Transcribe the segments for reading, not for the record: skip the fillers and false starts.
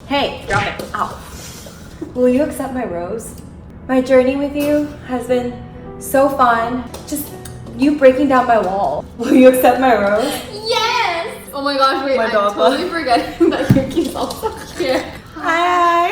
Hey, drop it. Ow. Will you accept my rose? My journey with you has been so fun. Just you breaking down my wall. Will you accept my rose? Yes! Oh my gosh, wait, I'm dog. totally forgetting that your key's also here. Hi.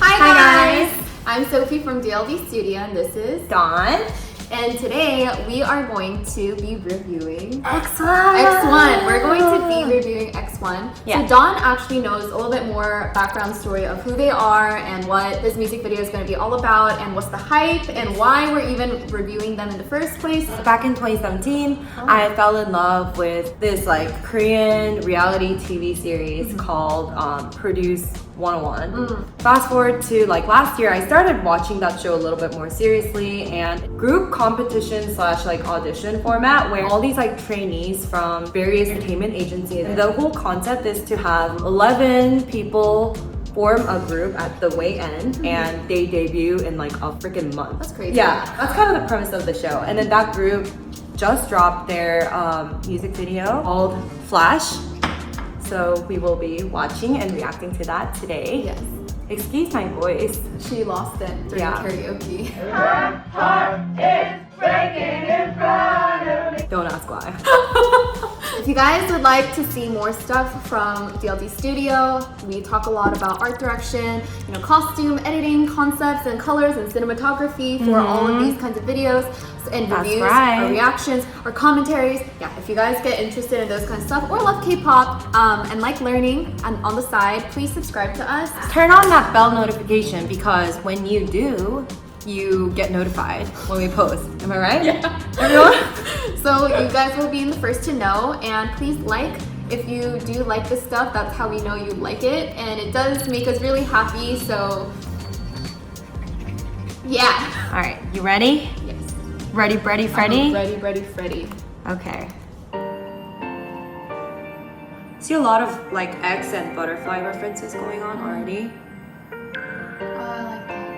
Hi guys! I'm Sophie from DLD.studio and this is Dawn. And today we are going to be reviewing X1. We're going to be reviewing X1. Yeah. So Dawn actually knows a little bit more background story of who they are and what this music video is going to be all about and what's the hype and why we're even reviewing them in the first place. Back in 2017, I fell in love with this like Korean reality TV series called Produce 101. Fast forward to like last year, I started watching that show a little bit more seriously, and group competition slash like audition format where all these like trainees from various entertainment agencies. The whole concept is to have 11 people form a group at the way end and they debut in like a freaking month. That's crazy. Yeah, that's kind of the premise of the show. And then that group just dropped their music video called Flash. So we will be watching and reacting to that today. Yes. Excuse my voice. She lost it during karaoke. Her heart is breaking in front of me. Don't ask why. If you guys would like to see more stuff from DLD.studio, we talk a lot about art direction, costume, editing, concepts, and colors, and cinematography for all of these kinds of videos and reviews, or reactions, or commentaries. Yeah, if you guys get interested in those kinds of stuff or love K-pop and like learning and on the side, please subscribe to us. Turn on that bell notification because when you do, you get notified when we post. Am I right? Yeah. Everyone? So you guys will be the first to know, and please like if you do like this stuff. That's how we know you like it, and it does make us really happy. So yeah. All right, you ready? Yes. Ready, Freddy? Ready, Freddy. Okay. See a lot of like eggs and butterfly references going on already.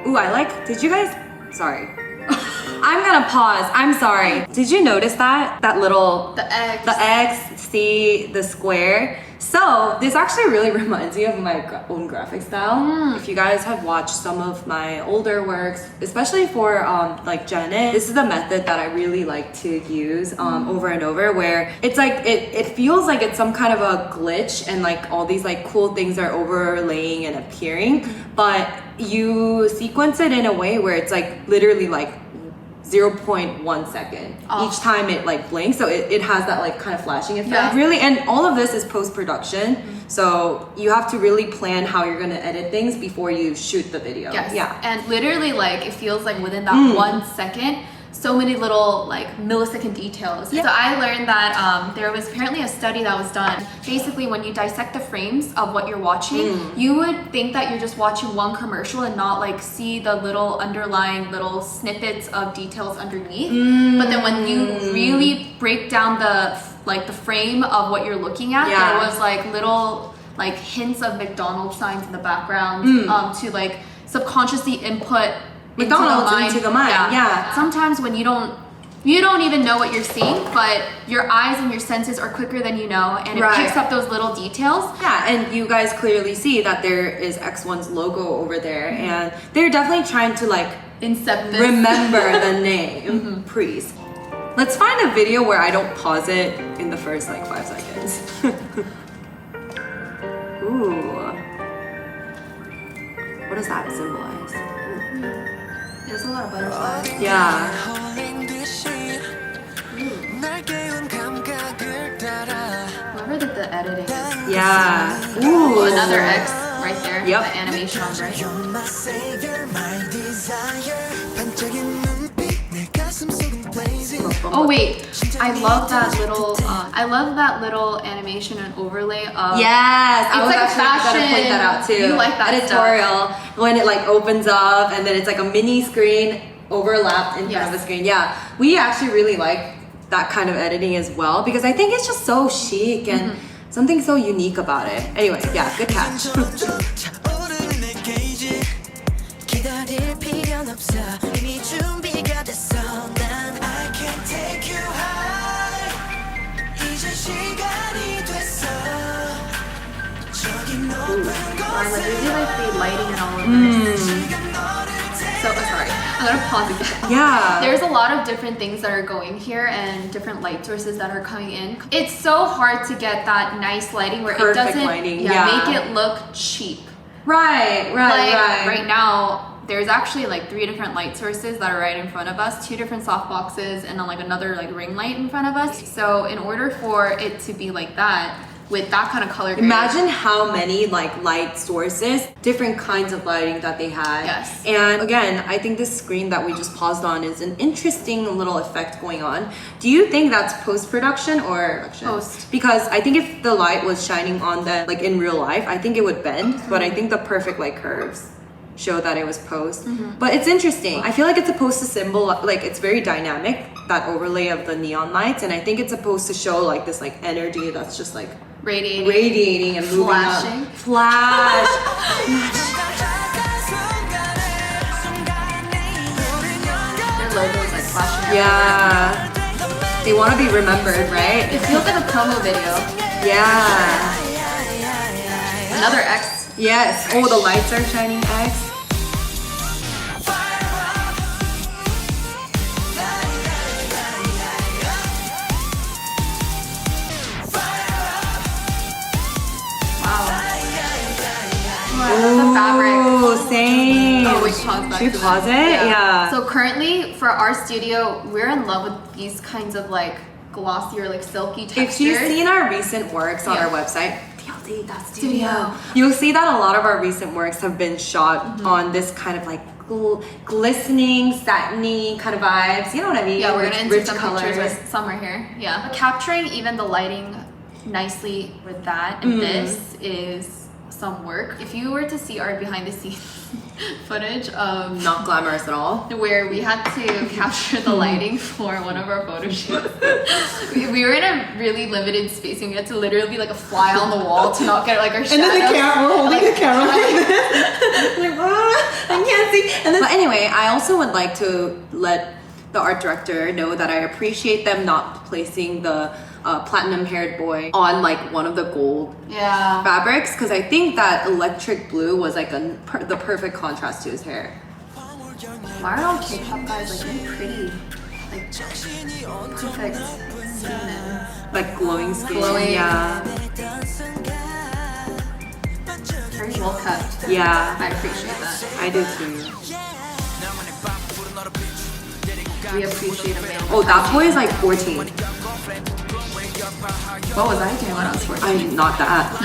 Oh, I like that. Ooh, did you guys, sorry. I'm gonna pause, I'm sorry. Did you notice that? That little, The eggs. the X, C, the square. So this actually really reminds me of my own graphic style. If you guys have watched some of my older works, especially for like Jenn Im, this is the method that I really like to use over and over, where it's like, it feels like it's some kind of a glitch and like all these like cool things are overlaying and appearing, but you sequence it in a way where it's like literally like 0.1 second each time it like blinks, so it has that like kind of flashing effect. Really, and all of this is post-production, so you have to really plan how you're gonna edit things before you shoot the video. Yes. Yeah. And literally, like, it feels like within that 1 second, so many little like millisecond details. Yeah. So I learned that there was apparently a study that was done. Basically, when you dissect the frames of what you're watching, you would think that you're just watching one commercial and not like see the little underlying little snippets of details underneath. But then when you really break down the frame of what you're looking at, there was like little like hints of McDonald's signs in the background to like subconsciously input McDonald's into the mind. Yeah. Sometimes when you don't even know what you're seeing, but your eyes and your senses are quicker than you know, and it picks up those little details. Yeah, and you guys clearly see that there is X1's logo over there, and they're definitely trying to like remember the name. Please. Let's find a video where I don't pause it in the first like 5 seconds. Ooh. What does that symbolize? There's a lot of butterflies. Yeah. Remember that the editing is Yeah. Ooh. another X right there. Yep. The animation on right. Oh wait, I love that little animation and overlay of Yes, I was like actually gonna fashion. point that out too. You like that editorial when it like opens up and then it's like a mini screen overlapped in front of the screen. Yeah, we actually really like that kind of editing as well because I think it's just so chic and something so unique about it. Anyway, yeah, good catch. 기다릴 필요는 없어 이미 준비가 됐어 난 I can take you high design. Like, really like the lighting and all of this. So, sorry, I'm gonna pause again. Yeah. There's a lot of different things that are going here and different light sources that are coming in. It's so hard to get that nice lighting where Perfect it doesn't lighting, make it look cheap. Right. Right now, there's actually like 3 different light sources that are right in front of us, 2 different softboxes, and then like another like ring light in front of us. So in order for it to be like that, with that kind of color grade. Imagine how many like light sources, different kinds of lighting that they had. Yes. And again, I think this screen that we just paused on is an interesting little effect going on. Do you think that's post-production or production? Post. Because I think if the light was shining on the, like in real life, I think it would bend, but I think the perfect like curves show that it was post. But it's interesting. I feel like it's supposed to symbol, like it's very dynamic, that overlay of the neon lights, and I think it's supposed to show like this like energy that's just like radiating and moving flashing. up. Flash. Their logo is like flashing. Yeah. They want to be remembered, right? It feels like a promo video. Yeah. Another X. Yes. Oh, the lights are shining X. The fabric. Oh, same. Oh, wait, pause that. Should we pause it? Yeah. So currently, for our studio, we're in love with these kinds of like glossy or like silky textures. If you've seen our recent works on our website, DLD.studio, you'll see that a lot of our recent works have been shot on this kind of like glistening, satiny kind of vibes. You know what I mean? Yeah, we're With gonna insert rich some colors. pictures with some right here. Yeah, capturing even the lighting nicely with that, and this is some work. If you were to see our behind the scenes footage of Not glamorous at all. where we had to capture the lighting for one of our photo shoots. we were in a really limited space and we had to literally be like a fly on the wall to not get like our shadows. And then the camera, we're holding like, the camera like this. Like, I can't see. And then, but anyway, I also would like to let the art director know that I appreciate them not placing the platinum haired boy on like one of the gold fabrics, because I think that electric blue was like the perfect contrast to his hair. Why are all K-pop guys like really pretty? Like perfect skin and Like glowing skin. Glowing. Yeah. very well cut. Yeah. I appreciate that. I do too. We appreciate a male. Oh, that boy is like 14. What was I doing when I was 14? I'm not that.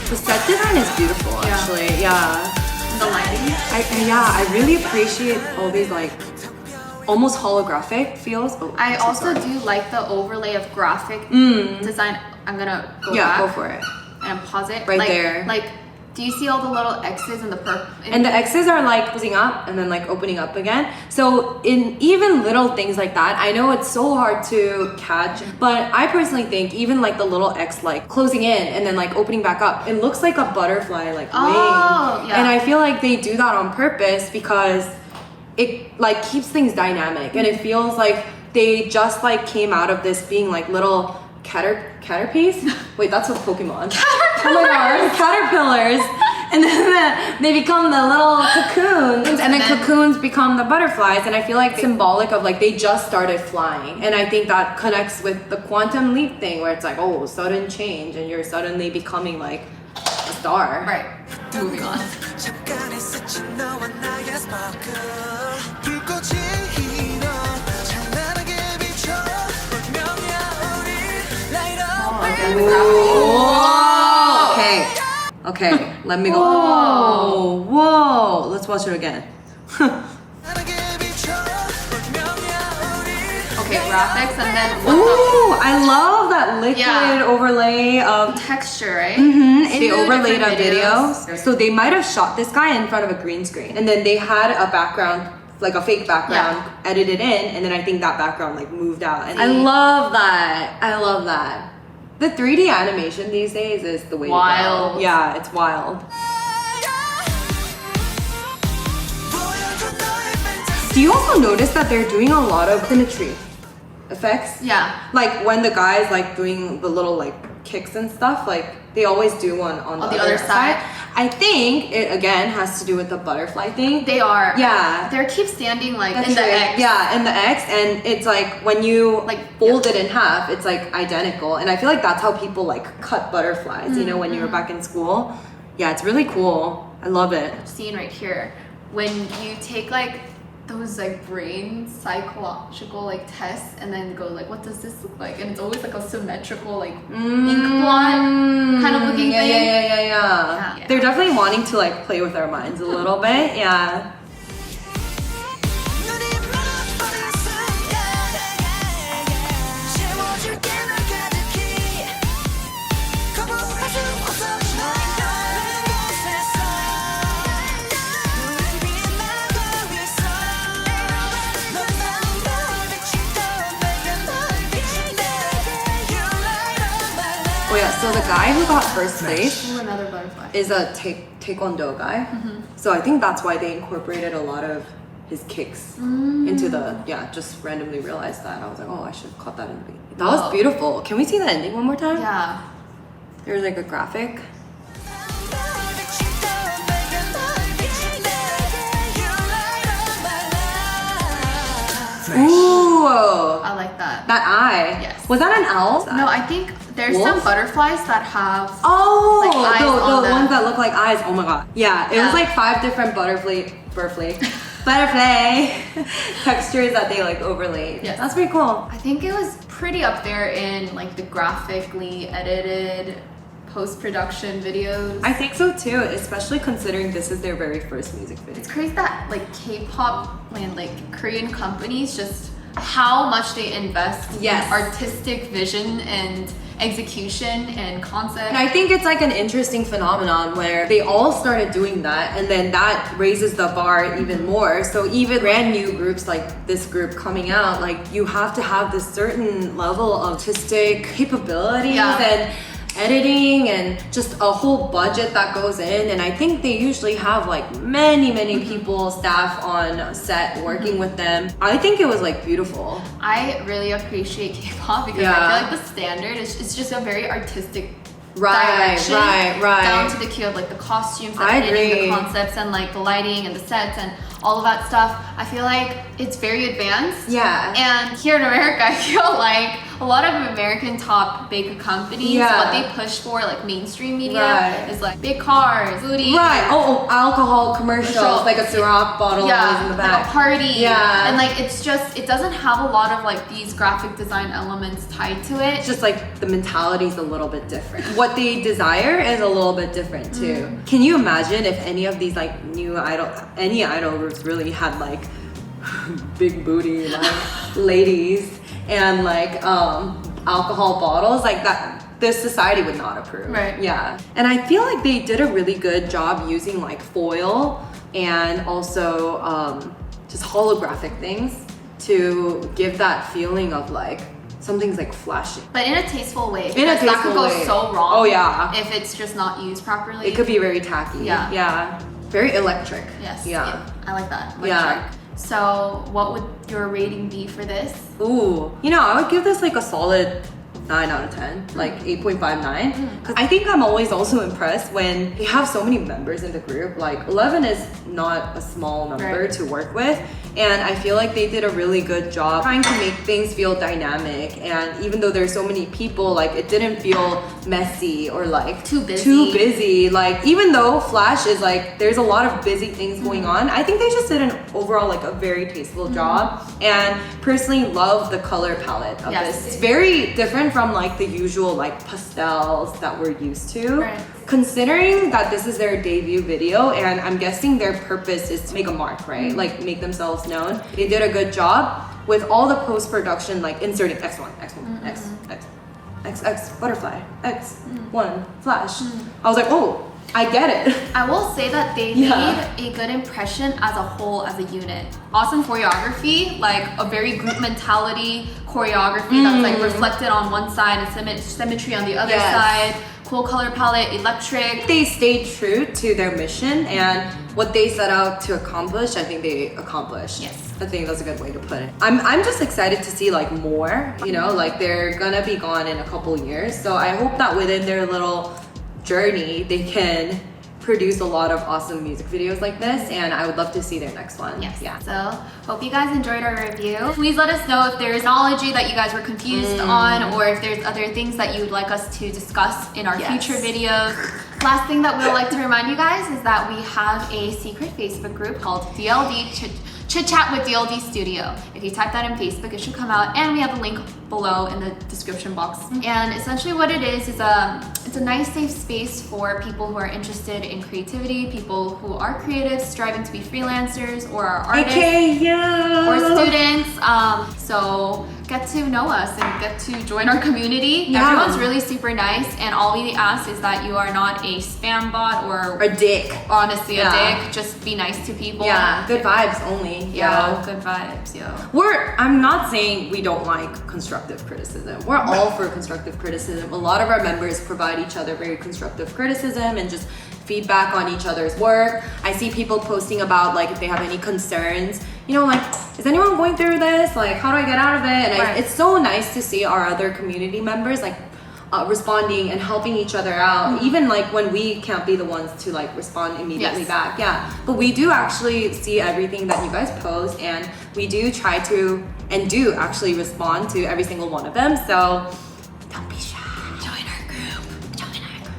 The set design is beautiful, actually. Yeah. The lighting. I really appreciate all these like almost holographic feels. Oh, I I'm so also sorry. do like the overlay of graphic design. I'm gonna go back. go for it. And pause it. Right like, there. Like, do you see all the little X's in the purple? And the X's are like closing up and then like opening up again. So in even little things like that, I know it's so hard to catch, but I personally think even like the little X like closing in and then like opening back up, it looks like a butterfly like wing. Yeah. And I feel like they do that on purpose because it like keeps things dynamic and it feels like they just like came out of this being like little caterpies? Wait, that's a Pokemon. Caterpillars. And then they become the little cocoons, and then cocoons become the butterflies. And I feel like symbolic of like they just started flying. And I think that connects with the quantum leap thing, where it's like, oh, sudden change, and you're suddenly becoming like a star. Right. Moving on. Oh, okay. Okay, let me go. Whoa. Whoa. Let's watch it again. Okay, graphics and then Ooh, I love that liquid overlay of texture, right? They Two overlaid a different video. videos. So they might have shot this guy in front of a green screen. And then they had a background, like a fake background, edited in. And then I think that background like moved out. And I love that. I love that. The 3D animation these days is the way Wild. to go. Yeah, it's wild. Do you also notice that they're doing a lot of symmetry effects? Yeah. Like when the guy's like doing the little like kicks and stuff, like they always do one on the other side. I think it again has to do with the butterfly thing. They are. Yeah. They keep standing like That's in the right. X. Yeah, in the X, and it's like when you Like, fold it in half, it's like identical. And I feel like that's how people like cut butterflies, you know, when you were back in school. Yeah, it's really cool. I love it. Scene right here. When you take like those like brain psychological like tests and then go like, what does this look like? And it's always like a symmetrical like ink blot kind of looking thing. Yeah. They're definitely wanting to like play with our minds a little bit. Yeah. Oh yeah, so the guy who got first place Ooh, another butterfly. is a taekwondo guy. So I think that's why they incorporated a lot of his kicks into the, just randomly realized that. I was like, oh, I should have caught that in the beginning. That was beautiful. Can we see the ending one more time? Yeah. There's like a graphic. Ooh, I like that. that eye. Yes. Was that an owl? No, I think there's Wolf? some butterflies that have Oh, like eyes the on them. ones that look like eyes. Oh my god. Yeah, it was like 5 different butterfly textures that they like overlaid. Yes. That's pretty cool. I think it was pretty up there in like the graphically edited post-production videos. I think so too, especially considering this is their very first music video. It's crazy that like K-pop and like Korean companies just how much they invest in artistic vision and execution and concept. And I think it's like an interesting phenomenon where they all started doing that, and then that raises the bar even more. So even brand new groups like this group coming out, like you have to have this certain level of artistic capabilities and editing and just a whole budget that goes in. And I think they usually have like many people, staff on set working with them. I think it was like beautiful. I really appreciate K-pop because I feel like the standard is it's just a very artistic direction, down to the key of like the costumes, the editing, the concepts, and like the lighting and the sets and all of that stuff. I feel like it's very advanced. Yeah. And here in America, I feel like a lot of American top big companies, what they push for, like mainstream media, is like big cars, booty. Oh, alcohol commercials, like a Ciroc bottle in the back. Like a party. Yeah. And like it's just, it doesn't have a lot of like these graphic design elements tied to it. It's just like the mentality is a little bit different. What they desire is a little bit different too. Can you imagine if any of these like new any idol groups really had like big booty like ladies and like alcohol bottles like that? This society would not approve. Right. Yeah. And I feel like they did a really good job using like foil and also just holographic things to give that feeling of like something's like flashing. But in a tasteful way. In a tasteful that could go way. so wrong. Oh yeah. If it's just not used properly. It could be very tacky. Yeah. Yeah. Very electric. Yes. Yeah. I like that. Electric. Yeah. So what would your rating be for this? Ooh. You know, I would give this like a solid 9 out of 10, like 8.59. Because I think I'm always also impressed when they have so many members in the group. Like 11 is not a small number to work with. and I feel like they did a really good job trying to make things feel dynamic, and even though there's so many people, like it didn't feel messy or like too busy. Like even though Flash is like there's a lot of busy things going on, I think they just did an overall like a very tasteful job, and personally love the color palette of this. It's very different from like the usual like pastels that we're used to. Right. Considering that this is their debut video, and I'm guessing their purpose is to make a mark, right? Like make themselves known. They did a good job with all the post-production, like inserting X1, X1, X, X, X, butterfly, X1, Flash. I was like, oh, I get it. I will say that they made a good impression as a whole, as a unit. Awesome choreography, like a very group mentality choreography that's like reflected on one side and symmetry on the other side. Cool color palette, electric. They stayed true to their mission, and what they set out to accomplish, I think they accomplished. Yes. I think that's a good way to put it. I'm just excited to see like more, you know, like they're gonna be gone in a couple years. So I hope that within their little journey, they can produce a lot of awesome music videos like this, and I would love to see their next one. Yes. Yeah. So hope you guys enjoyed our review. Please let us know if there's knowledge that you guys were confused on, or if there's other things that you'd like us to discuss in our future videos. Last thing that we'd like to remind you guys is that we have a secret Facebook group called DLD Chit Chat with DLD.studio. If you type that in Facebook, it should come out, and we have a link below in the description box. And essentially what it is it's a nice safe space for people who are interested in creativity, people who are creatives striving to be freelancers, or are artists, or students. So get to know us and get to join our community. Everyone's really super nice, and all we ask is that you are not a spam bot or a dick. Honestly, a dick. Just be nice to people. Yeah, good vibes only. Yeah, good vibes, yo. I'm not saying we don't like constructive criticism. We're all for constructive criticism. A lot of our members provide each other very constructive criticism and just feedback on each other's work. I see people posting about like if they have any concerns, you know, like, is anyone going through this? Like, how do I get out of it? And it's so nice to see our other community members like responding and helping each other out, even like when we can't be the ones to like respond immediately back. But we do actually see everything that you guys post, and we do try to and do actually respond to every single one of them. So don't be shy. Join our group.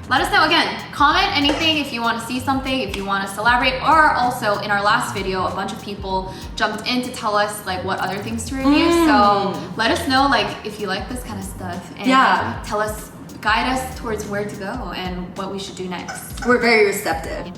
Let us know again. Comment anything if you want to see something, if you want us to elaborate, or also in our last video, a bunch of people jumped in to tell us like what other things to review. So let us know like if you like this kind of stuff, and tell us, guide us towards where to go and what we should do next. We're very receptive.